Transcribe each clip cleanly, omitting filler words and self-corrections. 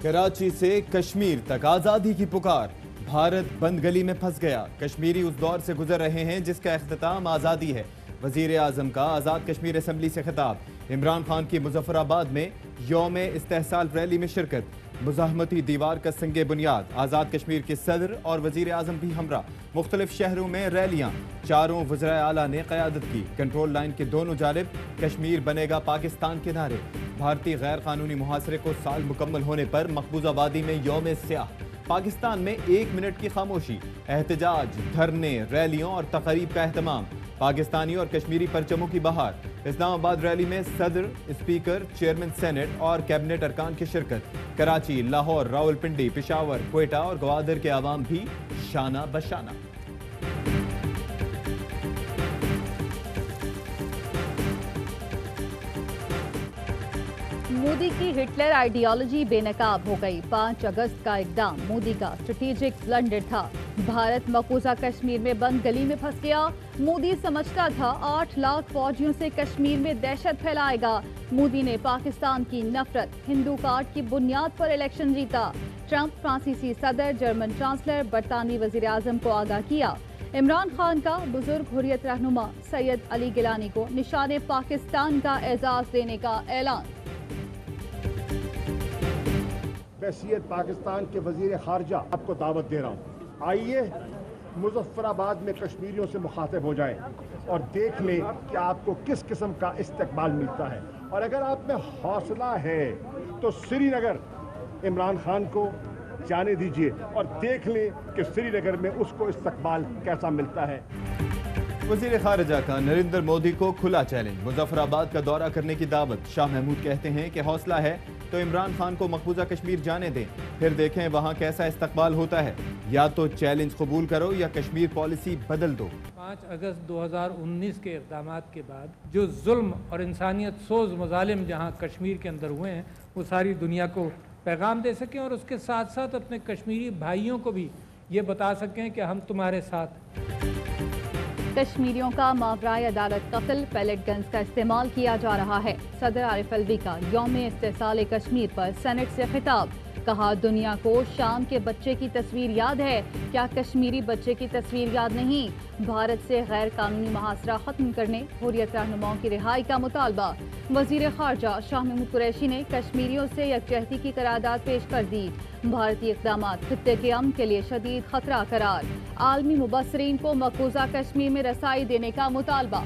کراچی سے کشمیر تک آزادی کی پکار، بھارت بند گلی میں پھنس گیا۔ کشمیری اس دور سے گزر رہے ہیں جس کا اختتام آزادی ہے۔ وزیر اعظم کا آزاد کشمیر اسمبلی سے خطاب۔ عمران خان کی مظفر آباد میں یوم استحصال ریلی میں شرکت۔ مزاحمتی دیوار کا سنگ بنیاد، آزاد کشمیر کے صدر اور وزیر اعظم بھی ہمراہ۔ مختلف شہروں میں ریلیاں، چاروں وزرائے اعلیٰ نے قیادت کی۔ کنٹرول لائن کے دونوں جانب کشمیر بنے گا پاکستان کے نعرے۔ بھارتی غیر قانونی محاصرے کو سال مکمل ہونے پر مقبوض آبادی میں یوم سیاہ۔ پاکستان میں 1 منٹ کی خاموشی، احتجاج، دھرنے، ریلیوں اور تقاریب کا اہتمام۔ پاکستانی اور کشمیری پرچموں کی بہار۔ اسلام آباد ریلی میں صدر، اسپیکر، چیئرمین سینٹ اور کیبنٹ ارکان کی شرکت۔ کراچی، لاہور، راولپنڈی، پشاور، کوئٹہ اور گوادر کے عوام بھی شانہ بشانہ۔ مودی کی ہٹلر آئیڈیالوجی بے نقاب ہو گئی۔ 5 اگست کا اقدام مودی کا اسٹریٹجک بلنڈر تھا۔ بھارت مقبوضہ کشمیر میں بند گلی میں پھنس گیا۔ مودی سمجھتا تھا 8 لاکھ فوجیوں سے کشمیر میں دہشت پھیلائے گا۔ مودی نے پاکستان کی نفرت، ہندو کارڈ کی بنیاد پر الیکشن جیتا۔ ٹرمپ فرانسیسی صدر، جرمن چانسلر، برطانوی وزیر اعظم کو آگاہ کیا۔ عمران خان کا بزرگ حریت رہنما سید علی گیلانی کو نشان پاکستان کا اعزاز دینے کا اعلان۔ بحیثیت پاکستان کے وزیر خارجہ آپ کو دعوت دے رہا ہوں، آئیے مظفر آباد میں کشمیریوں سے مخاطب ہو جائیں اور دیکھ لیں کہ آپ کو کس قسم کا استقبال ملتا ہے، اور اگر آپ میں حوصلہ ہے تو سری نگر عمران خان کو جانے دیجیے اور دیکھ لیں کہ سری نگر میں اس کو استقبال کیسا ملتا ہے۔ وزیر خارجہ کا نریندر مودی کو کھلا چیلنج، مظفر آباد کا دورہ کرنے کی دعوت۔ شاہ محمود کہتے ہیں کہ حوصلہ ہے تو عمران خان کو مقبوضہ کشمیر جانے دیں، پھر دیکھیں وہاں کیسا استقبال ہوتا ہے۔ یا تو چیلنج قبول کرو یا کشمیر پالیسی بدل دو۔ 5 اگست 2019 کے اقدامات کے بعد جو ظلم اور انسانیت سوز مظالم جہاں کشمیر کے اندر ہوئے ہیں، وہ ساری دنیا کو پیغام دے سکیں اور اس کے ساتھ ساتھ اپنے کشمیری بھائیوں کو بھی یہ بتا سکیں کہ ہم تمہارے ساتھ۔ کشمیریوں کا ماورائے عدالت قتل، پیلٹ گنز کا استعمال کیا جا رہا ہے۔ صدر عارف الوی کا یوم استحصال کشمیر پر سینٹ سے خطاب۔ کہا دنیا کو شام کے بچے کی تصویر یاد ہے، کیا کشمیری بچے کی تصویر یاد نہیں؟ بھارت سے غیر قانونی محاصرہ ختم کرنے، حریت رہنماؤں کی رہائی کا مطالبہ۔ وزیر خارجہ شاہ محمود قریشی نے کشمیریوں سے یکجہتی کی قرارداد پیش کر دی۔ بھارتی اقدامات خطے کے امن کے لیے شدید خطرہ قرار۔ عالمی مبصرین کو مقبوضہ کشمیر میں رسائی دینے کا مطالبہ۔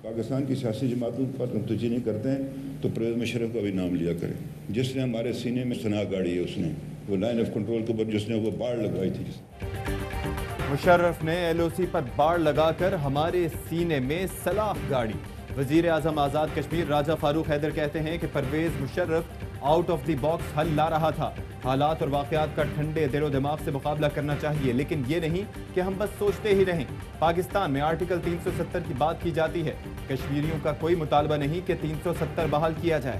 پاکستان کی سیاسی جماعتوں پر ہم توجہ نہیں کرتے ہیں تو پرویز مشرف کا بھی نام لیا کریں، جس نے ہمارے سینے میں سناہ گاڑی ہے، اس نے وہ لائن آف کنٹرول کے اوپر جس نے وہ باڑ لگوائی تھی۔ مشرف نے ایل او سی پر باڑ لگا کر ہمارے سینے میں سلاخ گاڑی۔ وزیر اعظم آزاد کشمیر راجہ فاروق حیدر کہتے ہیں کہ Pervez Musharraf out of the box حل لا رہا تھا۔ حالات اور واقعات کا ٹھنڈے دل و دماغ سے مقابلہ کرنا چاہیے، لیکن یہ نہیں کہ ہم بس سوچتے ہی رہیں۔ پاکستان میں آرٹیکل 370 کی بات کی جاتی ہے، کشمیریوں کا کوئی مطالبہ نہیں کہ 370 بحال کیا جائے۔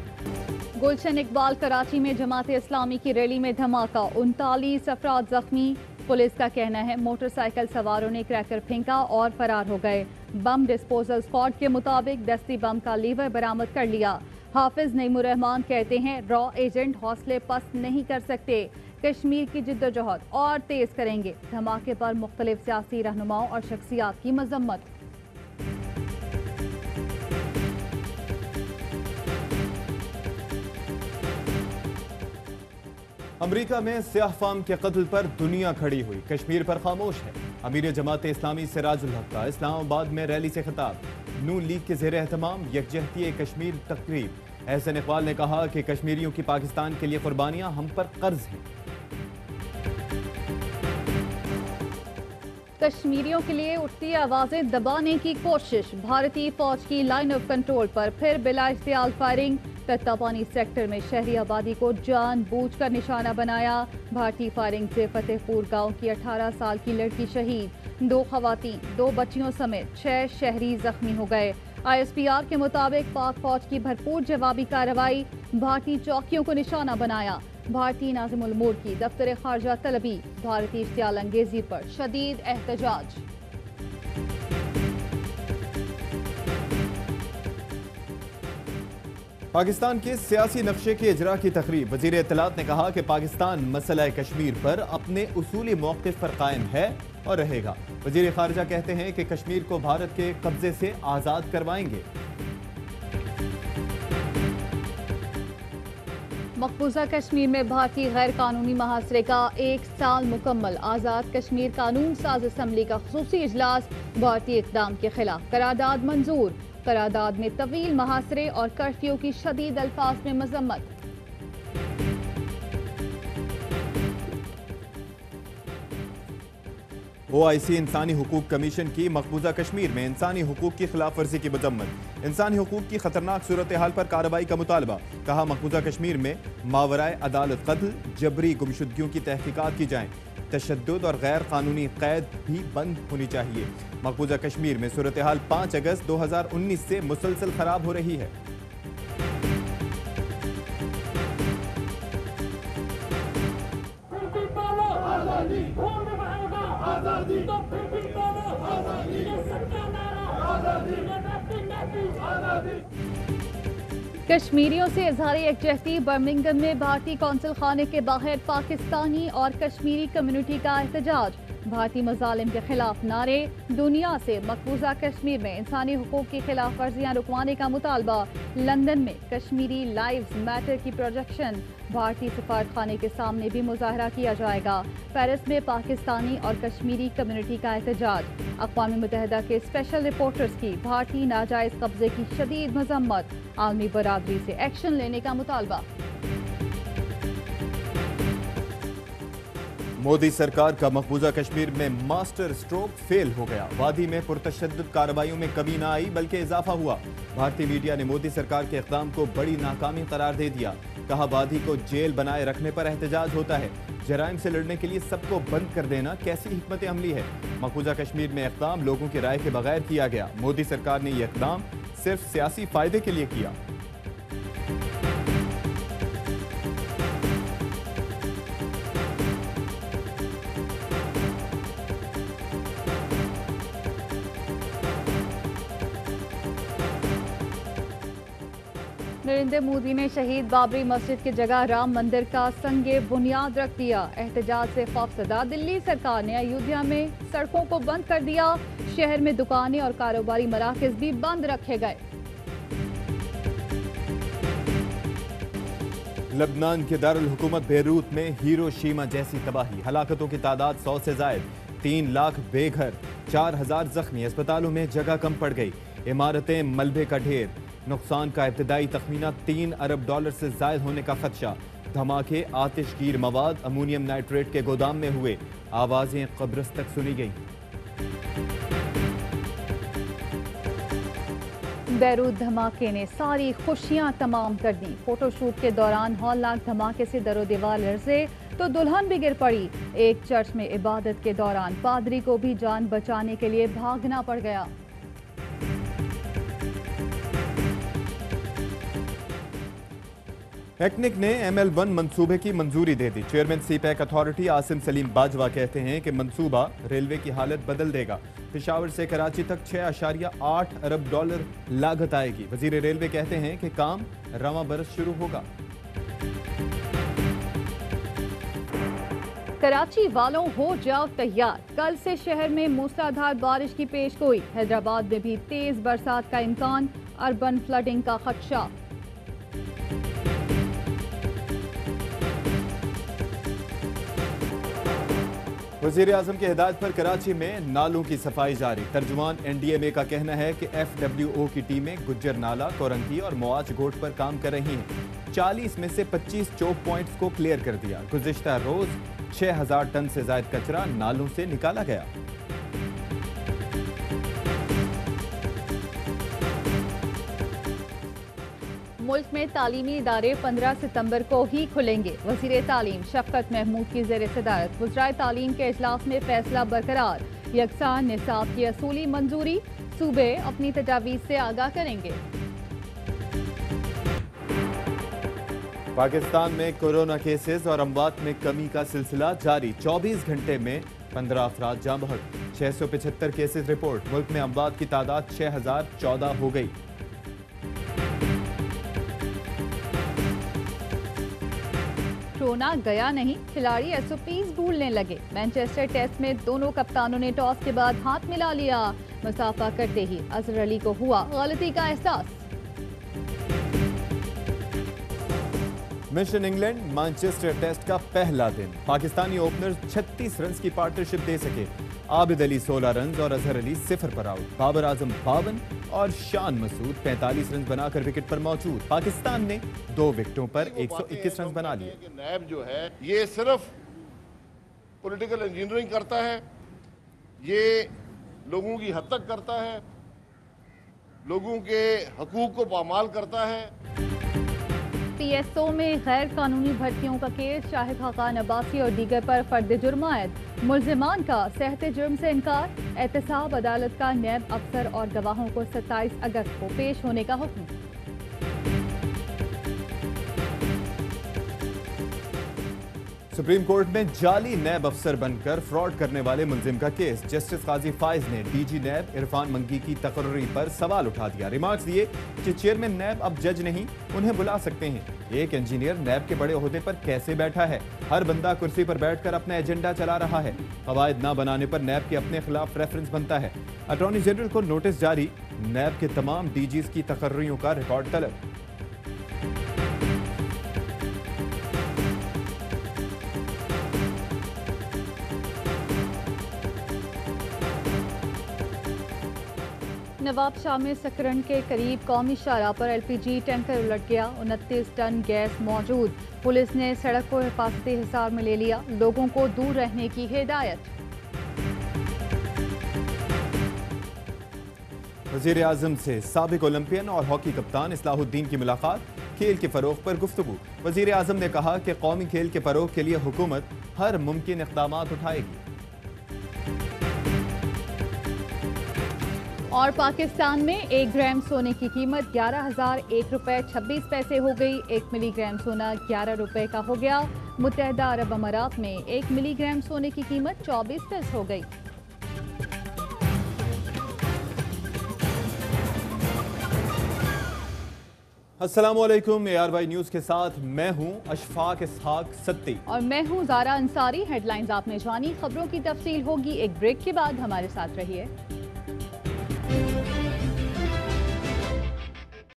گلشن اقبال کراچی میں جماعت اسلامی کی ریلی میں دھماکہ، 39 افراد زخمی۔ پولیس کا کہنا ہے موٹر سائیکل سواروں نے کریکر پھینکا اور فرار ہو گئے۔ بم ڈسپوزل اسکواڈ کے مطابق دستی بم کا لیور برآمد کر لیا۔ حافظ نعیم الرحمان کہتے ہیں را ایجنٹ حوصلے پست نہیں کر سکتے، کشمیر کی جدوجہد اور تیز کریں گے۔ دھماکے پر مختلف سیاسی رہنماؤں اور شخصیات کی مذمت۔ امریکہ میں سیاہ فام کے قتل پر دنیا کھڑی ہوئی، کشمیر پر خاموش ہے۔ امیر جماعت اسلامی سراج الحق کا اسلام آباد میں ریلی سے خطاب۔ نون لیگ کے زیر اہتمام یکجہتی کشمیر تقریب۔ احسن اقبال نے کہا کہ کشمیریوں کی پاکستان کے لیے قربانیاں ہم پر قرض ہیں۔ کشمیریوں کے لیے اٹھتی آوازیں دبانے کی کوشش، بھارتی فوج کی لائن آف کنٹرول پر پھر بلا اشتعال فائرنگ۔ تتابانی سیکٹر میں شہری آبادی کو جان بوجھ کر نشانہ بنایا۔ بھارتی فائرنگ سے فتح پور گاؤں کی 18 سال کی لڑکی شہید، 2 خواتین 2 بچیوں سمیت 6 شہری زخمی ہو گئے۔ آئی ایس پی آر کے مطابق پاک فوج کی بھرپور جوابی کارروائی، بھارتی چوکیوں کو نشانہ بنایا۔ بھارتی ناظم الامور کی دفتر خارجہ طلبی، بھارتی اشتعال انگیزی پر شدید احتجاج۔ पाकिस्तान के सियासी नक्शे के इजरा की तकरीब। वजीर इत्तलात ने कहा कि पाकिस्तान मसला कश्मीर पर अपने उसूली मौक़िफ़ पर कायम है और रहेगा। वजीर खारजा कहते हैं कि कश्मीर को भारत के कब्जे से आज़ाद करवाएंगे। मकबूजा कश्मीर में भारतीय गैर कानूनी महासरे का 1 साल मुकम्मल। आज़ाद कश्मीर कानून साज असम्बली का खुसूसी इजलास। भारतीय इक़दाम के खिलाफ करारदाद मंजूर। करारदाद में तवील महासरे और कर्फ्यू की शदीद अल्फाज में मजम्मत। OIC इंसानी हुकूक कमीशन की मकबूजा कश्मीर में इंसानी हुकूक की खिलाफ वर्जी की मजम्मत। इंसानी हुकूक की खतरनाक सूरत हाल पर कार्रवाई का मुतालबा। कहा मकबूजा कश्मीर में मावराए अदालत कत्ल, जबरी गुमशुदगियों की तहकीकात की जाएं। तशद्दुद और गैर कानूनी कैद भी बंद होनी चाहिए। मकबूजा कश्मीर में सूरत हाल 5 अगस्त 2019 से मुसलसल खराब हो रही है। कश्मीरियों से इजहार यकजहती। बर्मिंघम में भारतीय कौंसल खाने के बाहर पाकिस्तानी और कश्मीरी कम्युनिटी का एहतजाज। भारतीय मजालिम के खिलाफ नारे। दुनिया से मकबूजा कश्मीर में इंसानी हुकूक की खिलाफ वर्जियाँ रुकवाने का मुतालबा। लंदन में कश्मीरी लाइव्स मैटर की प्रोजेक्शन। भारतीय सफारत खाने के सामने भी मुजाहरा किया जाएगा। पेरिस में पाकिस्तानी और कश्मीरी कम्युनिटी का एहतजाज। अक़वाम मुत्तहिदा के स्पेशल रिपोर्टर्स की भारतीय नाजायज़ कब्जे की शदीद मजम्मत। आलमी बरादरी से एक्शन लेने का मुतालबा। मोदी सरकार का मकबूजा कश्मीर में मास्टर स्ट्रोक फेल हो गया। वादी में पुरतशद्दुद कार्रवाइयों में कमी न आई बल्कि इजाफा हुआ। भारतीय मीडिया ने मोदी सरकार के इक़दाम को बड़ी नाकामी करार दे दिया। कहा वादी को जेल बनाए रखने पर एहतजाज होता है। जराइम से लड़ने के लिए सबको बंद कर देना कैसी हिकमत अमली है। मकबूजा कश्मीर में इक़दाम लोगों की राय के बगैर किया गया। मोदी सरकार ने यह इक़दाम सिर्फ सियासी फायदे के लिए किया। नरेंद्र मोदी ने शहीद बाबरी मस्जिद की जगह राम मंदिर का संगे बुनियाद रख दिया। एहतजाज से खौफजदा। दिल्ली सरकार ने अयोध्या में सड़कों को बंद कर दिया। शहर में दुकानें और कारोबारी मराकज भी बंद रखे गए। लबनान के दारुल हुकूमत बेरूत में हिरोशिमा जैसी तबाही। हलाकतों की तादाद 100 से जायद। 3 लाख बेघर, 4000 जख्मी। अस्पतालों में जगह कम पड़ गई। इमारतें मलबे का ढेर। नुकसान का इब्तदाई तखमीना $3 अरब से जायद होने का खदशा। धमाके, आतिशगीर मवाद, अमोनियम नाइट्रेट के गोदाम में हुए। आवाजें कब्रिस तक सुनी गईं। बैरूत धमाके ने सारी खुशियां तमाम कर दी। फोटोशूट के दौरान हौलनाक धमाके से दरो दीवार लर्जे तो दुल्हन भी गिर पड़ी। एक चर्च में इबादत के दौरान पादरी को भी जान बचाने के लिए भागना पड़ गया। टेक्निक ने ML1 मंसूबे की मंजूरी दे दी। Chairman CPEC authority Asim Saleem Bajwa कहते हैं कि मंसूबा रेलवे की हालत बदल देगा। पेशावर से कराची तक $6.8 अरब लागत आएगी। वजीर रेलवे कहते हैं कि काम रवां बरस शुरू होगा। कराची वालों हो जाओ तैयार। कल से शहर में मूसलाधार बारिश की पेशगोई। हैदराबाद में भी तेज बरसात का इम्कान। अर्बन फ्लडिंग का खदशा। वज़ीर आज़म की हिदायत पर कराची में नालों की सफाई जारी। तर्जुमान NDMA का कहना है कि FWO की टीमें गुज्जर नाला, कोरंकी और मवाज गोट पर काम कर रही हैं। 40 में से 25 चौक पॉइंट्स को क्लियर कर दिया। गुज़िश्ता रोज 6000 टन से ज़ायद कचरा नालों से निकाला गया। मुल्क में तालीमी इदारे 15 सितंबर को ही खुलेंगे। वज़ीर तालीम शफकत महमूद की ज़ेर सदारत वज़राए तालीम के इजलास में फैसला बरकरार। यकसा निसाब की असूली मंजूरी। सूबे अपनी तजावीज़ से आगाह करेंगे। पाकिस्तान में कोरोना केसेस और अमवात में कमी का सिलसिला जारी। 24 घंटे में 15 अफराद जाँ बहक। 675 केसेस रिपोर्ट। मुल्क में अमवात की तादाद 6014 हो गई। रोना गया नहीं, खिलाड़ी SOPs भूलने लगे। मैनचेस्टर टेस्ट में दोनों कप्तानों ने टॉस के बाद हाथ मिला लिया। मुसाफा करते ही अजहर अली को हुआ गलती का एहसास। मिशन इंग्लैंड मैनचेस्टर टेस्ट का पहला दिन। पाकिस्तानी ओपनर्स 36 रन की पार्टनरशिप दे सके। आबिद अली 16 रन और अजहर अली 0 पर आउट। बाबर आजम 52 और शान मसूद 45 रन बनाकर विकेट पर मौजूद। पाकिस्तान ने 2 विकेटों पर 121 रन बना लिए। नैब जो है ये सिर्फ पॉलिटिकल इंजीनियरिंग करता है, ये लोगों की हद तक करता है, लोगों के हकूक को पामाल करता है। PSO में गैर कानूनी भर्तियों का केस, शाहिद खाकान अब्बासी और दीगर पर फर्द जुर्मायत। मुल्जिमान का सहते जुर्म से इनकार। एहतसाब अदालत का नैब अफसर और गवाहों को 27 अगस्त को पेश होने का हुक्म। सुप्रीम कोर्ट में जाली नैब अफसर बनकर फ्रॉड करने वाले मुलजिम का केस। जस्टिस काजी फाइज ने DG नैब इरफान मंगी की तकर्री पर सवाल उठा दिया। रिमार्क्स दिए कि चेयरमैन नैब अब जज नहीं, उन्हें बुला सकते हैं। एक इंजीनियर नैब के बड़े ओहदे पर कैसे बैठा है? हर बंदा कुर्सी पर बैठकर अपना एजेंडा चला रहा है। कवायद ना बनाने पर नैब के अपने खिलाफ रेफरेंस बनता है। अटॉर्नी जनरल को नोटिस जारी। नैब के तमाम DGs की तकर्रियों का रिकॉर्ड तलब। नवाब शाह में सकरन के करीब कौमी शाहराह पर LPG टैंकर उलट गया। 29 टन गैस मौजूद। पुलिस ने सड़क को हिफाजती हिसार में ले लिया। लोगों को दूर रहने की हिदायत। वज़ीर आज़म से साबिक ओलंपियन और हॉकी कप्तान इस्लाहुद्दीन की मुलाकात। खेल के फरोग पर गुफ्तगू। वज़ीर आज़म ने कहा कि कौमी खेल के फरोग के लिए हुकूमत हर मुमकिन इक़दाम उठाएगी। और पाकिस्तान में 1 ग्राम सोने की कीमत 11,001 रुपए 26 पैसे हो गई। 1 मिलीग्राम सोना 11 रुपए का हो गया। मुत्तहदा अरब अमारात में 1 मिलीग्राम सोने की कीमत 24 पैसे हो गई। अस्सलामुअलैकुम। ARY न्यूज़ के साथ मैं हूं अशफाक इसहाक सत्ती और मैं हूं ज़ारा अंसारी। हेडलाइंस आपने जानी, खबरों की तफसील होगी एक ब्रेक के बाद। हमारे साथ रहिए।